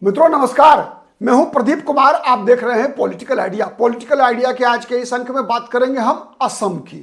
मित्रों नमस्कार, मैं हूं प्रदीप कुमार। आप देख रहे हैं पॉलिटिकल आइडिया। पॉलिटिकल आइडिया के आज के इस अंक में बात करेंगे हम असम की।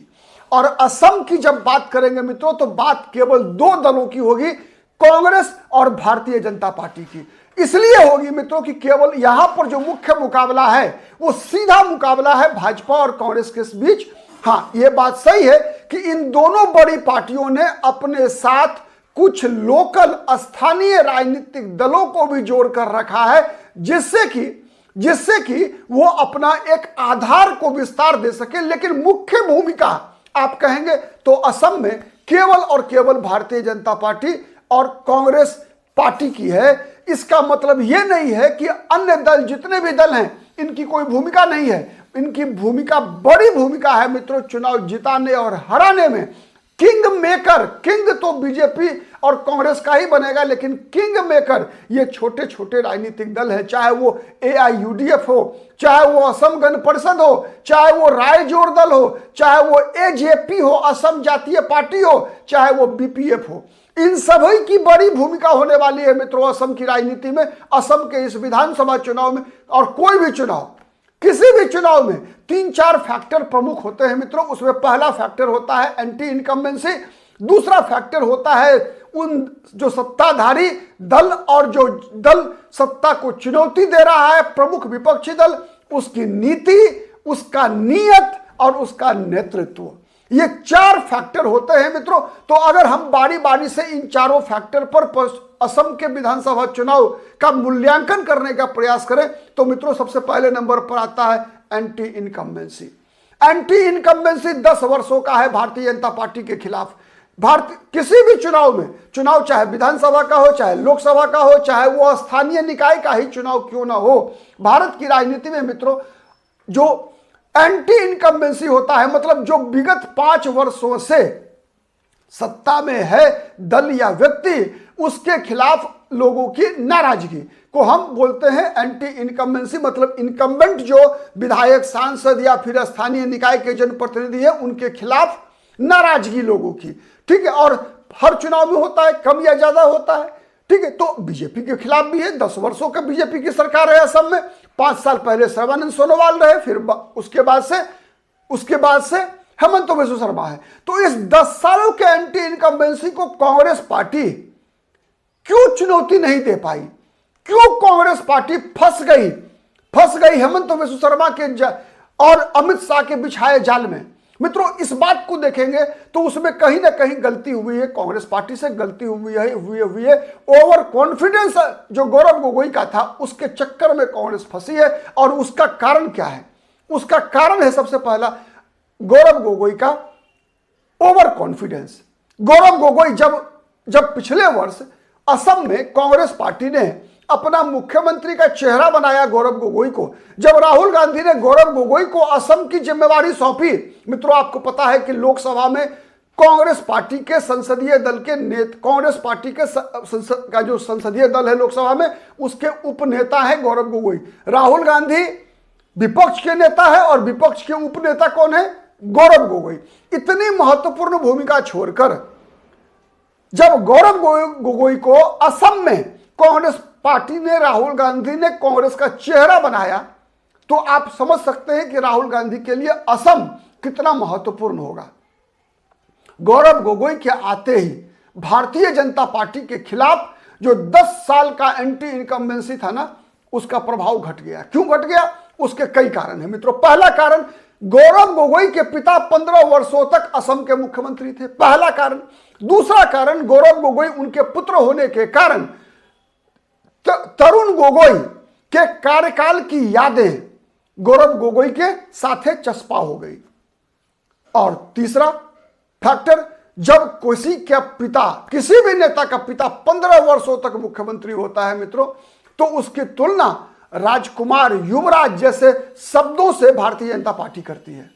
और असम की जब बात करेंगे मित्रों तो बात केवल दो दलों की होगी, कांग्रेस और भारतीय जनता पार्टी की। इसलिए होगी मित्रों कि केवल यहां पर जो मुख्य मुकाबला है वो सीधा मुकाबला है भाजपा और कांग्रेस के बीच। हाँ, ये बात सही है कि इन दोनों बड़ी पार्टियों ने अपने साथ कुछ लोकल स्थानीय राजनीतिक दलों को भी जोड़कर रखा है, जिससे कि वो अपना एक आधार को विस्तार दे सके। लेकिन मुख्य भूमिका आप कहेंगे तो असम में केवल और केवल भारतीय जनता पार्टी और कांग्रेस पार्टी की है। इसका मतलब यह नहीं है कि अन्य दल, जितने भी दल हैं, इनकी कोई भूमिका नहीं है। इनकी भूमिका, बड़ी भूमिका है मित्रों, चुनाव जिताने और हराने में। किंग मेकर, किंग तो बीजेपी और कांग्रेस का ही बनेगा, लेकिन किंग मेकर ये छोटे छोटे राजनीतिक दल है। चाहे वो एआईयूडीएफ हो, चाहे वो असम गण परिषद हो, चाहे वो राय जोड़ दल हो, चाहे वो एजेपी हो, असम जातीय पार्टी हो, चाहे वो बीपीएफ हो, इन सभी की बड़ी भूमिका होने वाली है मित्रों असम की राजनीति में, असम के इस विधानसभा चुनाव में। और कोई भी चुनाव, किसी भी चुनाव में 3-4 फैक्टर प्रमुख होते हैं मित्रों। उसमें पहला फैक्टर होता है एंटी इनकम्बेंसी, दूसरा फैक्टर होता है उन जो सत्ताधारी दल और जो दल सत्ता को चुनौती दे रहा है, प्रमुख विपक्षी दल, उसकी नीति, उसका नियत और उसका नेतृत्व। ये 4 फैक्टर होते हैं मित्रों। तो अगर हम बारी बारी से इन चारों फैक्टर पर असम के विधानसभा चुनाव का मूल्यांकन करने का प्रयास करें तो मित्रों सबसे पहले नंबर पर आता है एंटी इनकम्बेंसी। एंटी इनकम्बेंसी 10 वर्षों का है भारतीय जनता पार्टी के खिलाफ। किसी भी चुनाव में, चुनाव चाहे विधानसभा का हो, चाहे लोकसभा का हो, चाहे वो स्थानीय निकाय का ही चुनाव क्यों ना हो, भारत की राजनीति में मित्रों जो एंटी इनकम्बेंसी होता है, मतलब जो विगत 5 वर्षों से सत्ता में है दल या व्यक्ति, उसके खिलाफ लोगों की नाराजगी को हम बोलते हैं एंटी इनकम्बेंसी। मतलब इनकम्बेंट जो विधायक, सांसद या फिर स्थानीय निकाय के जनप्रतिनिधि है, उनके खिलाफ नाराजगी लोगों की। ठीक है, और हर चुनाव में होता है, कम या ज्यादा होता है। ठीक है, तो बीजेपी के खिलाफ भी है। 10 वर्षों का बीजेपी की सरकार है असम में। 5 साल पहले सर्बानंद सोनोवाल रहे, फिर उसके बाद से हेमंत बिस्वा शर्मा है। तो इस 10 सालों के एंटी इनकम्बेंसी को कांग्रेस पार्टी क्यों चुनौती नहीं दे पाई? क्यों कांग्रेस पार्टी फंस गई हेमंत बिस्वा शर्मा के और अमित शाह के बिछाए जाल में? मित्रों इस बात को देखेंगे तो उसमें कहीं ना कहीं गलती हुई है, कांग्रेस पार्टी से गलती हुई है। ओवर कॉन्फिडेंस जो गौरव गोगोई का था, उसके चक्कर में कांग्रेस फंसी है। और उसका कारण क्या है? उसका कारण है सबसे पहला गौरव गोगोई का ओवर कॉन्फिडेंस। गौरव गोगोई जब पिछले वर्ष असम में कांग्रेस पार्टी ने अपना मुख्यमंत्री का चेहरा बनाया गौरव गोगोई को, जब राहुल गांधी ने गौरव गोगोई को असम की जिम्मेवारी सौंपी, मित्रों आपको पता है कि लोकसभा में कांग्रेस पार्टी के संसदीय दल के कांग्रेस पार्टी के का जो संसदीय दल है लोकसभा में, उसके उपनेता है गौरव गोगोई। राहुल गांधी विपक्ष के नेता है और विपक्ष के उपनेता कौन है? गौरव गोगोई। इतनी महत्वपूर्ण भूमिका छोड़कर जब गौरव गोगोई को असम में कांग्रेस पार्टी ने, राहुल गांधी ने कांग्रेस का चेहरा बनाया, तो आप समझ सकते हैं कि राहुल गांधी के लिए असम कितना महत्वपूर्ण होगा। गौरव गोगोई के आते ही भारतीय जनता पार्टी के खिलाफ जो 10 साल का एंटी इनकम्बेंसी था ना, उसका प्रभाव घट गया। क्यों घट गया? उसके कई कारण हैं मित्रों। पहला कारण, गौरव गोगोई के पिता 15 वर्षों तक असम के मुख्यमंत्री थे, पहला कारण। दूसरा कारण, गौरव गोगोई उनके पुत्र होने के कारण तरुण गोगोई के कार्यकाल की यादें गौरव गोगोई के साथे चस्पा हो गई। और तीसरा फैक्टर, जब किसी भी नेता का पिता 15 वर्षों तक मुख्यमंत्री होता है मित्रों, तो उसकी तुलना राजकुमार, युवराज जैसे शब्दों से भारतीय जनता पार्टी करती है।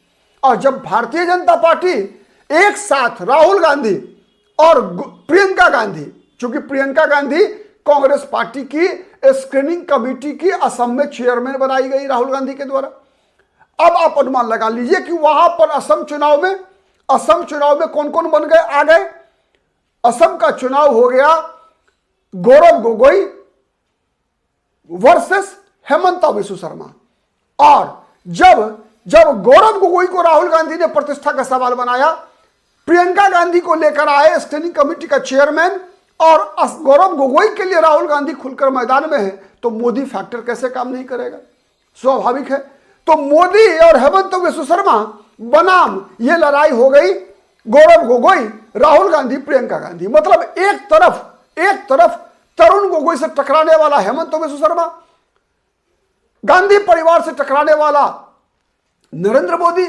और जब भारतीय जनता पार्टी एक साथ राहुल गांधी और प्रियंका गांधी, चूंकि प्रियंका गांधी कांग्रेस पार्टी की स्क्रीनिंग कमेटी की असम में चेयरमैन बनाई गई राहुल गांधी के द्वारा। अब आप अनुमान लगा लीजिए कि वहां पर असम चुनाव में कौन कौन बन गए, आ गए। असम का चुनाव हो गया गौरव गोगोई, वर्सेस हेमंत विश्व शर्मा। और जब गौरव गोगोई को राहुल गांधी ने प्रतिष्ठा का सवाल बनाया, प्रियंका गांधी को लेकर आए स्टैंडिंग कमेटी का चेयरमैन, और गौरव गोगोई के लिए राहुल गांधी खुलकर मैदान में है, तो मोदी फैक्टर कैसे काम नहीं करेगा? स्वाभाविक है। तो मोदी और हेमंत विश्व शर्मा बनाम ये लड़ाई हो गई गौरव गोगोई, राहुल गांधी, प्रियंका गांधी। मतलब एक तरफ तरुण गोगोई से टकराने वाला हेमंत विश्व शर्मा, गांधी परिवार से टकराने वाला नरेंद्र मोदी,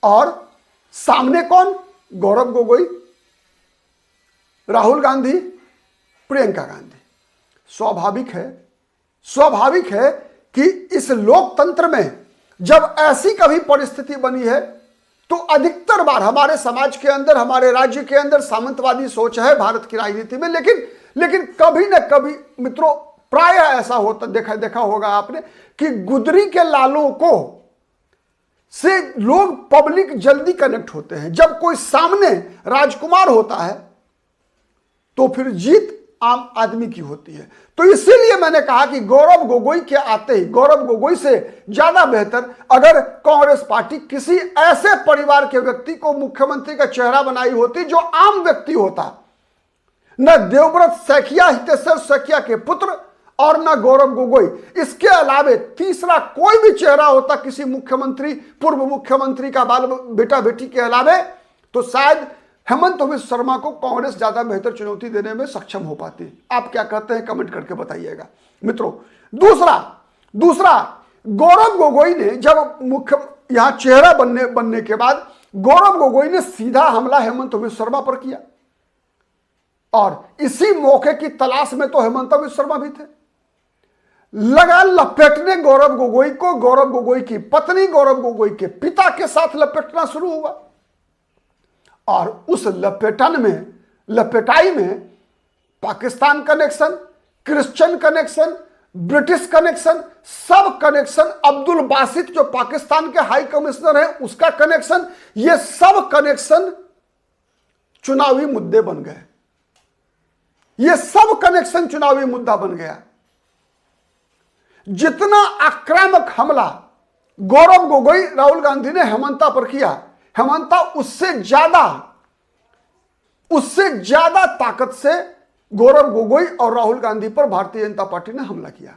और सामने कौन? गौरव गोगोई, राहुल गांधी, प्रियंका गांधी। स्वाभाविक है कि इस लोकतंत्र में जब ऐसी कभी परिस्थिति बनी है तो अधिकतर बार हमारे समाज के अंदर, हमारे राज्य के अंदर सामंतवादी सोच है भारत की राजनीति में, लेकिन कभी न कभी मित्रों प्राय ऐसा होता देखा होगा आपने कि गुदरी के लालों को से लोग, पब्लिक जल्दी कनेक्ट होते हैं। जब कोई सामने राजकुमार होता है तो फिर जीत आम आदमी की होती है। तो इसीलिए मैंने कहा कि गौरव गोगोई के आते ही, गौरव गोगोई से ज्यादा बेहतर अगर कांग्रेस पार्टी किसी ऐसे परिवार के व्यक्ति को मुख्यमंत्री का चेहरा बनाई होती जो आम व्यक्ति होता, न देवव्रत सैकिया, हितेश्वर सैकिया के पुत्र, और न गौरव गोगोई, इसके अलावे तीसरा कोई भी चेहरा होता किसी मुख्यमंत्री, पूर्व मुख्यमंत्री का बाल बेटा बेटी के अलावे, तो शायद हेमंत विश्व शर्मा को कांग्रेस ज्यादा बेहतर चुनौती देने में सक्षम हो पाती। आप क्या कहते हैं कमेंट करके बताइएगा मित्रों। दूसरा गौरव गोगोई ने जब मुख्य यहां चेहरा बनने के बाद गौरव गोगोई ने सीधा हमला हेमंत विश्व शर्मा पर किया, और इसी मौके की तलाश में तो हेमंत विश्व शर्मा भी थे। लगा लपेटने गौरव गोगोई को, गौरव गोगोई की पत्नी, गौरव गोगोई के पिता के साथ लपेटना शुरू हुआ, और उस लपेटाई में Pakistan connection, Christian connection, British connection, सब कनेक्शन, अब्दुल बासित जो पाकिस्तान के हाई कमिश्नर है उसका कनेक्शन, ये सब कनेक्शन चुनावी मुद्दे बन गए। ये सब कनेक्शन चुनावी मुद्दा बन गया। जितना आक्रामक हमला गौरव गोगोई, राहुल गांधी ने हेमंता पर किया, हेमंता उससे ज्यादा ताकत से गौरव गोगोई और राहुल गांधी पर भारतीय जनता पार्टी ने हमला किया।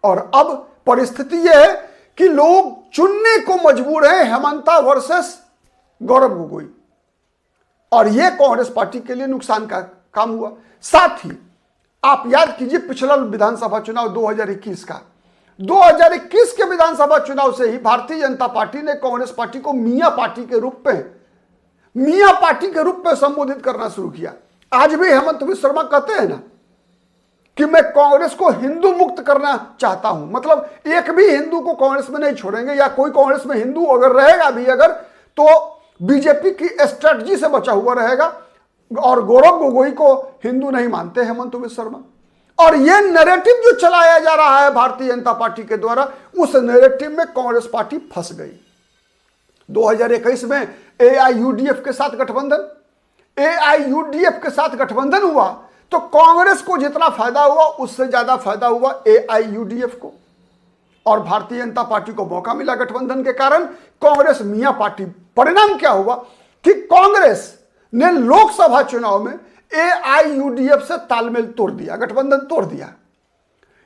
और अब परिस्थिति यह है कि लोग चुनने को मजबूर हैं हेमंता वर्सेस गौरव गोगोई, और यह कांग्रेस पार्टी के लिए नुकसान का काम हुआ। साथ ही आप याद कीजिए पिछला विधानसभा चुनाव 2021 का, 2021 के विधानसभा चुनाव से ही भारतीय जनता पार्टी ने कांग्रेस पार्टी को मियां पार्टी के रूप में संबोधित करना शुरू किया। आज भी हेमंत विश्व शर्मा कहते हैं ना कि मैं कांग्रेस को हिंदू मुक्त करना चाहता हूं, मतलब एक भी हिंदू को कांग्रेस में नहीं छोड़ेंगे, या कोई कांग्रेस में हिंदू अगर रहेगा भी तो बीजेपी की स्ट्रेटजी से बचा हुआ रहेगा। और गौरव गोगोई को हिंदू नहीं मानते हेमंत विश्व शर्मा। और यह नैरेटिव जो चलाया जा रहा है भारतीय जनता पार्टी के द्वारा, उस नैरेटिव में कांग्रेस पार्टी फंस गई। 2021 में एआईयूडीएफ के साथ गठबंधन हुआ तो कांग्रेस को जितना फायदा हुआ उससे ज्यादा फायदा हुआ एआईयूडीएफ को, और भारतीय जनता पार्टी को मौका मिला गठबंधन के कारण कांग्रेस मियां पार्टी। परिणाम क्या हुआ कि कांग्रेस ने लोकसभा चुनाव में एआईयूडीएफ से तालमेल तोड़ दिया, गठबंधन तोड़ दिया।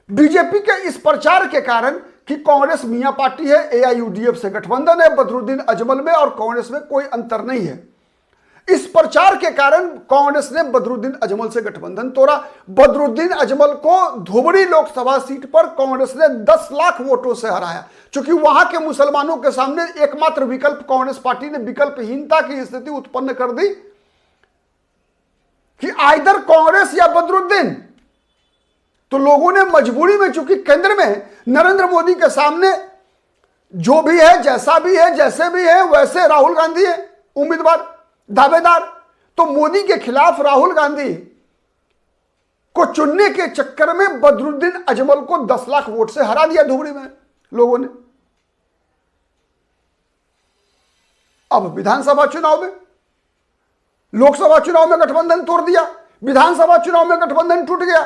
बीजेपी के इस प्रचार के कारण कि कांग्रेस मियां पार्टी है, एआईयूडीएफ से गठबंधन है, बदरुद्दीन अजमल में और कांग्रेस में कोई अंतर नहीं है, इस प्रचार के कारण कांग्रेस ने बदरुद्दीन अजमल से गठबंधन तोड़ा। बदरुद्दीन अजमल को धुबरी लोकसभा सीट पर कांग्रेस ने 10 लाख वोटों से हराया। चूंकि वहां के मुसलमानों के सामने एकमात्र विकल्प, कांग्रेस पार्टी ने विकल्पहीनता की स्थिति उत्पन्न कर दी कि आइदर कांग्रेस या बदरुद्दीन। तो लोगों ने मजबूरी में, चूंकि केंद्र में नरेंद्र मोदी के सामने जो भी है, जैसा भी है, जैसे भी है वैसे राहुल गांधी है उम्मीदवार, दावेदार, तो मोदी के खिलाफ राहुल गांधी को चुनने के चक्कर में बदरुद्दीन अजमल को 10 लाख वोट से हरा दिया धुबरी में लोगों ने। अब विधानसभा चुनाव में, लोकसभा चुनाव में गठबंधन तोड़ दिया, विधानसभा चुनाव में गठबंधन टूट गया,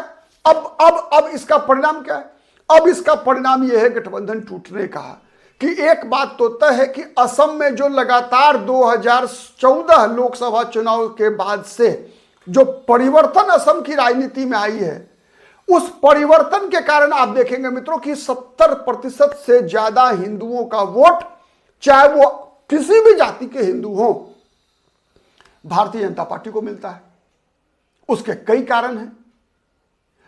अब इसका परिणाम क्या है? अब इसका परिणाम यह है गठबंधन टूटने का कि एक बात तो तय है कि असम में जो लगातार 2014 लोकसभा चुनाव के बाद से जो परिवर्तन असम की राजनीति में आई है, उस परिवर्तन के कारण आप देखेंगे मित्रों कि 70% से ज्यादा हिंदुओं का वोट, चाहे वो किसी भी जाति के हिंदू हो, भारतीय जनता पार्टी को मिलता है। उसके कई कारण हैं,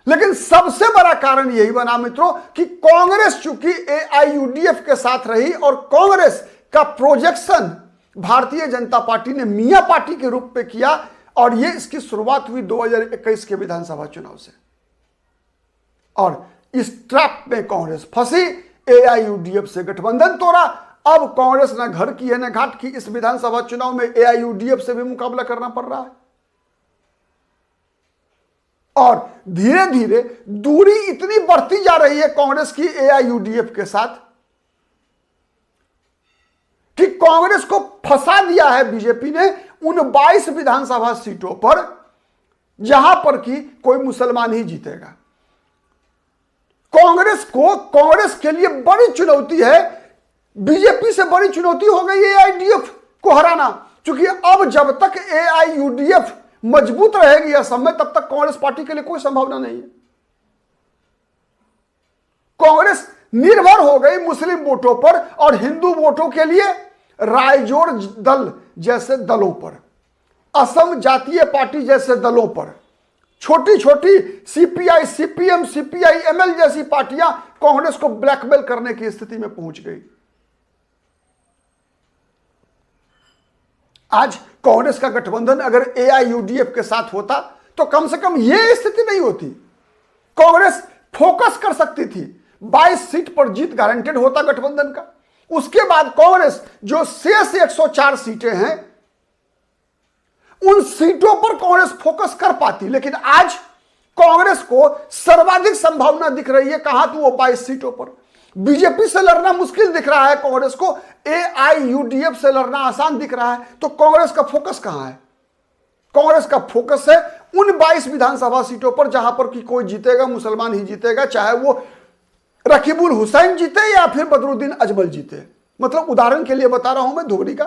लेकिन सबसे बड़ा कारण यही बना मित्रों कि कांग्रेस चूंकि एआईयूडीएफ के साथ रही और कांग्रेस का प्रोजेक्शन भारतीय जनता पार्टी ने मियां पार्टी के रूप में किया, और यह इसकी शुरुआत हुई 2021 के विधानसभा चुनाव से। और इस ट्रैप में कांग्रेस फंसी, एआईयूडीएफ से गठबंधन तोड़ा। अब कांग्रेस ना घर की है ना घाट की, इस विधानसभा चुनाव में एआईयूडीएफ से भी मुकाबला करना पड़ रहा है। और धीरे धीरे दूरी इतनी बढ़ती जा रही है कांग्रेस की एआईयूडीएफ के साथ कि कांग्रेस को फंसा दिया है बीजेपी ने उन 22 विधानसभा सीटों पर जहां पर कि कोई मुसलमान ही जीतेगा। कांग्रेस के लिए बड़ी चुनौती है, बीजेपी से बड़ी चुनौती हो गई एआईयूडीएफ को हराना, क्योंकि अब जब तक एआईयूडीएफ मजबूत रहेगी असम में, तब तक कांग्रेस पार्टी के लिए कोई संभावना नहीं है। कांग्रेस निर्भर हो गई मुस्लिम वोटों पर और हिंदू वोटों के लिए रायजोड़ दल जैसे दलों पर, असम जातीय पार्टी जैसे दलों पर, छोटी छोटी सीपीआई, सीपीएम, सीपीआई-एमएल जैसी पार्टियां कांग्रेस को ब्लैकमेल करने की स्थिति में पहुंच गई। आज कांग्रेस का गठबंधन अगर एआईयूडीएफ के साथ होता तो कम से कम यह स्थिति नहीं होती। कांग्रेस फोकस कर सकती थी, 22 सीट पर जीत गारंटेड होता गठबंधन का। उसके बाद कांग्रेस जो शेष 104 सीटें हैं उन सीटों पर कांग्रेस फोकस कर पाती, लेकिन आज कांग्रेस को सर्वाधिक संभावना दिख रही है कहां, तो वो 22 सीटों पर। बीजेपी से लड़ना मुश्किल दिख रहा है कांग्रेस को, एआईयूडीएफ से लड़ना आसान दिख रहा है। तो कांग्रेस का फोकस कहां है? कांग्रेस का फोकस है उन 22 विधानसभा सीटों पर जहां पर कि कोई जीतेगा मुसलमान ही जीतेगा, चाहे वो रकीबुल हुसैन जीते या फिर बदरुद्दीन अजमल जीते। मतलब उदाहरण के लिए बता रहा हूं मैं धुबरी का।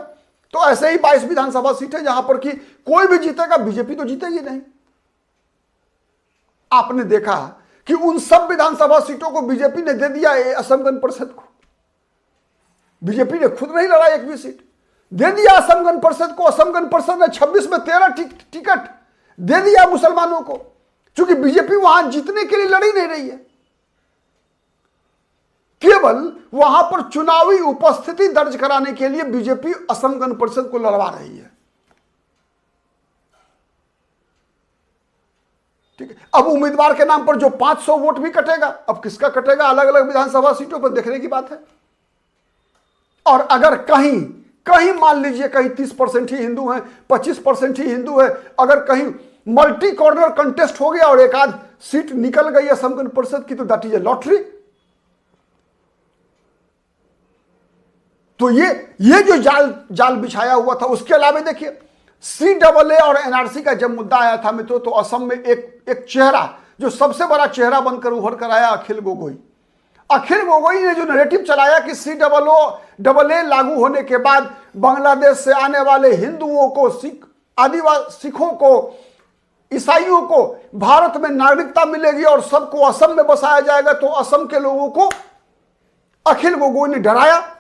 तो ऐसे ही 22 विधानसभा सीटें जहां पर कि कोई भी जीतेगा, बीजेपी तो जीतेगी नहीं। आपने देखा कि उन सब विधानसभा सीटों को बीजेपी ने दे दिया असम गण परिषद को। बीजेपी ने खुद नहीं लड़ा, एक भी सीट दे दिया असम गण परिषद को। असम गण परिषद ने 26 में 13 टिकट दे दिया मुसलमानों को, क्योंकि बीजेपी वहां जीतने के लिए लड़ी नहीं रही है, केवल वहां पर चुनावी उपस्थिति दर्ज कराने के लिए बीजेपी असम गण परिषद को लड़वा रही है। ठीक है, अब उम्मीदवार के नाम पर जो 500 वोट भी कटेगा, अब किसका कटेगा अलग अलग विधानसभा सीटों पर देखने की बात है। और अगर कहीं कहीं मान लीजिए कहीं 30% ही हिंदू हैं, 25% ही हिंदू है, अगर कहीं मल्टी कॉर्नर कंटेस्ट हो गया और एक आध सीट निकल गई असम गण परिषद की, तो दैट इज ए लॉटरी। तो ये जो जाल बिछाया हुआ था। उसके अलावा देखिए CAA और एनआरसी का जब मुद्दा आया था मित्रों, तो असम में एक चेहरा जो सबसे बड़ा चेहरा बनकर उभर कर आया, अखिल गोगोई। अखिल गोगोई ने जो नैरेटिव चलाया कि CAA लागू होने के बाद बांग्लादेश से आने वाले हिंदुओं को, सिखों को, ईसाइयों को भारत में नागरिकता मिलेगी और सबको असम में बसाया जाएगा, तो असम के लोगों को अखिल गोगोई ने डराया।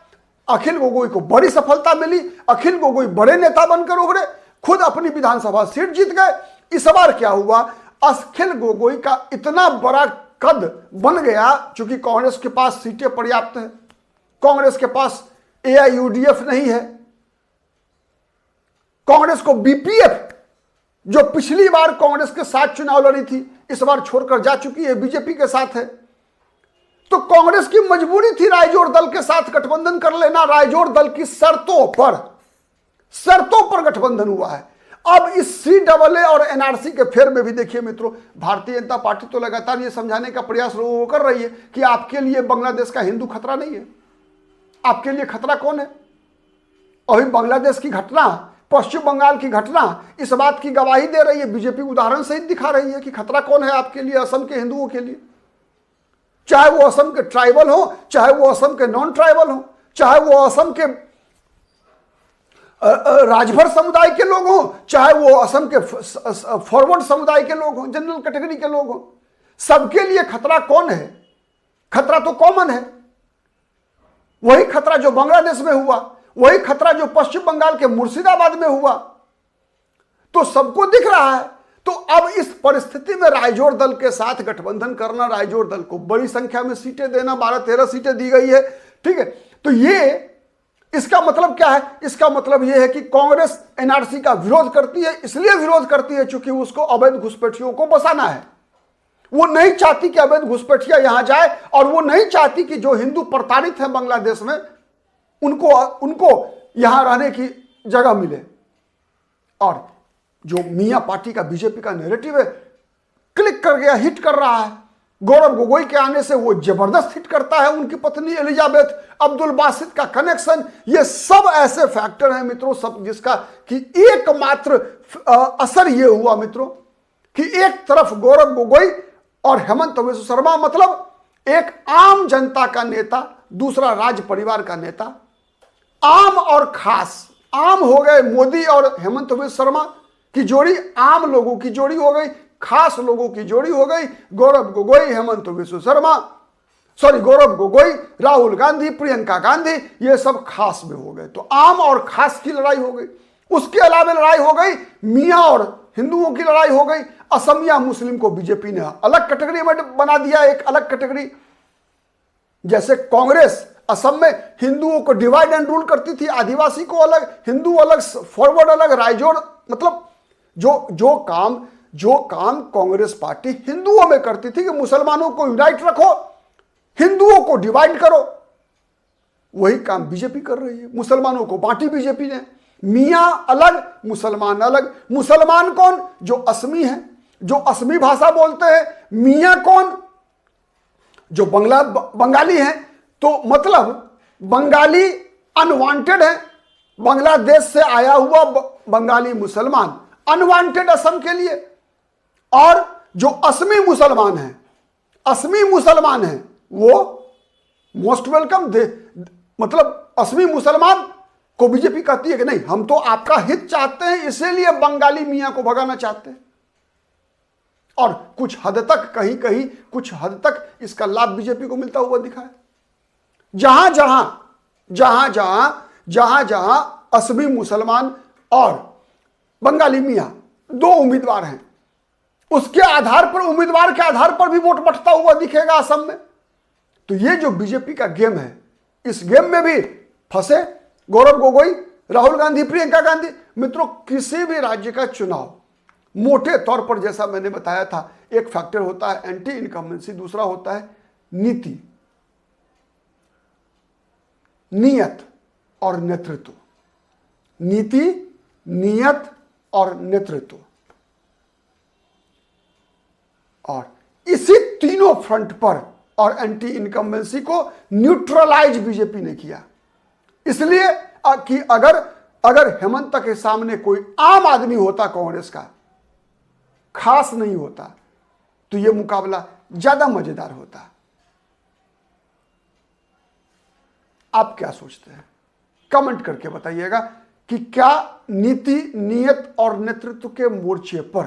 अखिल गोगोई को बड़ी सफलता मिली, अखिल गोगोई बड़े नेता बनकर उभरे, खुद अपनी विधानसभा सीट जीत गए। इस बार क्या हुआ, अखिल गोगोई का इतना बड़ा कद बन गया, चूंकि कांग्रेस के पास सीटें पर्याप्त हैं, कांग्रेस के पास एआईयूडीएफ नहीं है, कांग्रेस को बीपीएफ जो पिछली बार कांग्रेस के साथ चुनाव लड़ी थी इस बार छोड़कर जा चुकी है, बीजेपी के साथ है। तो कांग्रेस की मजबूरी थी रायजोड़ दल के साथ गठबंधन कर लेना। रायजोड़ दल की शर्तों पर गठबंधन हुआ है। अब इस CAA और एनआरसी के फेर में भी देखिए मित्रों, भारतीय जनता पार्टी तो लगातार ये समझाने का प्रयास लोगों को कर रही है कि आपके लिए बांग्लादेश का हिंदू खतरा नहीं है। आपके लिए खतरा कौन है? अभी बांग्लादेश की घटना पश्चिम बंगाल की घटना इस बात की गवाही दे रही है, बीजेपी उदाहरण सहित दिखा रही है कि खतरा कौन है आपके लिए, असम के हिंदुओं के लिए। चाहे वो असम के ट्राइबल हो, चाहे वो असम के नॉन ट्राइबल हो, चाहे वो असम के राजभर समुदाय के लोग हो, चाहे वो असम के फॉरवर्ड समुदाय के लोग हो, जनरल कैटेगरी के लोग हो, सबके लिए खतरा कौन है? खतरा तो कॉमन है। वही खतरा जो बांग्लादेश में हुआ, वही खतरा जो पश्चिम बंगाल के मुर्शिदाबाद में हुआ, तो सबको दिख रहा है। तो अब इस परिस्थिति में रायजोर दल के साथ गठबंधन करना, रायजोर दल को बड़ी संख्या में सीटें देना, 12-13 सीटें दी गई है, ठीक है। तो ये इसका मतलब क्या है? इसका मतलब यह है कि कांग्रेस एनआरसी का विरोध करती है। इसलिए विरोध करती है क्योंकि उसको अवैध घुसपैठियों को बसाना है। वो नहीं चाहती कि अवैध घुसपैठिया यहां जाए, और वो नहीं चाहती कि जो हिंदू प्रताड़ित हैं बांग्लादेश में उनको यहां रहने की जगह मिले। और जो मियां पार्टी का, बीजेपी का नैरेटिव है, क्लिक कर गया, हिट कर रहा है। गौरव गोगोई के आने से वो जबरदस्त हिट करता है। उनकी पत्नी एलिजाबेथ, अब्दुल बासित का कनेक्शन, ये सब ऐसे फैक्टर हैं मित्रों, सब जिसका कि एकमात्र असर ये हुआ मित्रों कि एक तरफ गौरव गोगोई और हेमंत बिस्वा शर्मा, मतलब एक आम जनता का नेता, दूसरा राज परिवार का नेता। आम और खास, आम हो गए मोदी और हेमंत बिस्वा शर्मा की जोड़ी, आम लोगों की जोड़ी हो गई, खास लोगों की जोड़ी हो गई गौरव गोगोई, हेमंत बिस्वा शर्मा, गौरव गोगोई, राहुल गांधी, प्रियंका गांधी, ये सब खास में हो गए। तो आम और खास की लड़ाई हो गई। उसके अलावा लड़ाई हो गई मियां और हिंदुओं की लड़ाई हो गई। असमिया मुस्लिम को बीजेपी ने अलग कैटेगरी में बना दिया, एक अलग कैटेगरी। जैसे कांग्रेस असम में हिंदुओं को डिवाइड एंड रूल करती थी, आदिवासी को अलग, हिंदू अलग, फॉरवर्ड अलग, रायजोर, मतलब जो काम कांग्रेस पार्टी हिंदुओं में करती थी कि मुसलमानों को यूनाइट रखो, हिंदुओं को डिवाइड करो, वही काम बीजेपी कर रही है। मुसलमानों को बांटी बीजेपी ने, मियां अलग, मुसलमान अलग। मुसलमान कौन? जो असमी है, जो असमी भाषा बोलते हैं। मियां कौन? जो बंगाली हैं। तो मतलब बंगाली अनवांटेड है, बांग्लादेश से आया हुआ बंगाली मुसलमान अनवांटेड असम के लिए। और जो असमी मुसलमान हैं वो मोस्ट वेलकम दे, मतलब असमी मुसलमान को बीजेपी कहती है कि नहीं, हम तो आपका हित चाहते हैं, इसीलिए बंगाली मियां को भगाना चाहते हैं। और कुछ हद तक, कहीं कहीं कुछ हद तक इसका लाभ बीजेपी को मिलता हुआ दिखा है। जहां जहां असमी मुसलमान और बंगाली मियां दो उम्मीदवार हैं, उसके आधार पर, उम्मीदवार के आधार पर भी वोट बंटता हुआ दिखेगा असम में। तो ये जो बीजेपी का गेम है, इस गेम में भी फंसे गौरव गोगोई, राहुल गांधी, प्रियंका गांधी। मित्रों, किसी भी राज्य का चुनाव मोटे तौर पर, जैसा मैंने बताया था, एक फैक्टर होता है एंटी इनकम्बेंसी, दूसरा होता है नीति, नियत और नेतृत्व। नीति, नियत और नेतृत्व। और इसी तीनों फ्रंट पर और एंटी इनकम्बेंसी को न्यूट्रलाइज बीजेपी ने किया। इसलिए कि अगर हेमंत के सामने कोई आम आदमी होता, कांग्रेस का खास नहीं होता, तो यह मुकाबला ज्यादा मजेदार होता। आप क्या सोचते हैं? कमेंट करके बताइएगा कि क्या नीति, नियत और नेतृत्व के मोर्चे पर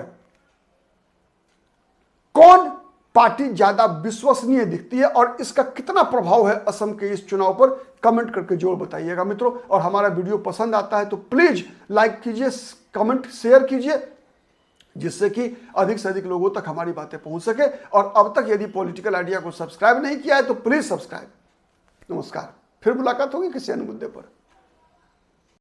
कौन पार्टी ज्यादा विश्वसनीय दिखती है और इसका कितना प्रभाव है असम के इस चुनाव पर? कमेंट करके जरूर बताइएगा मित्रों। और हमारा वीडियो पसंद आता है तो प्लीज लाइक कीजिए, कमेंट शेयर कीजिए, जिससे कि अधिक से अधिक लोगों तक हमारी बातें पहुंच सके। और अब तक यदि पॉलिटिकल आइडिया को सब्सक्राइब नहीं किया है तो प्लीज सब्सक्राइब। नमस्कार, फिर मुलाकात होगी किसी अन्य मुद्दे पर।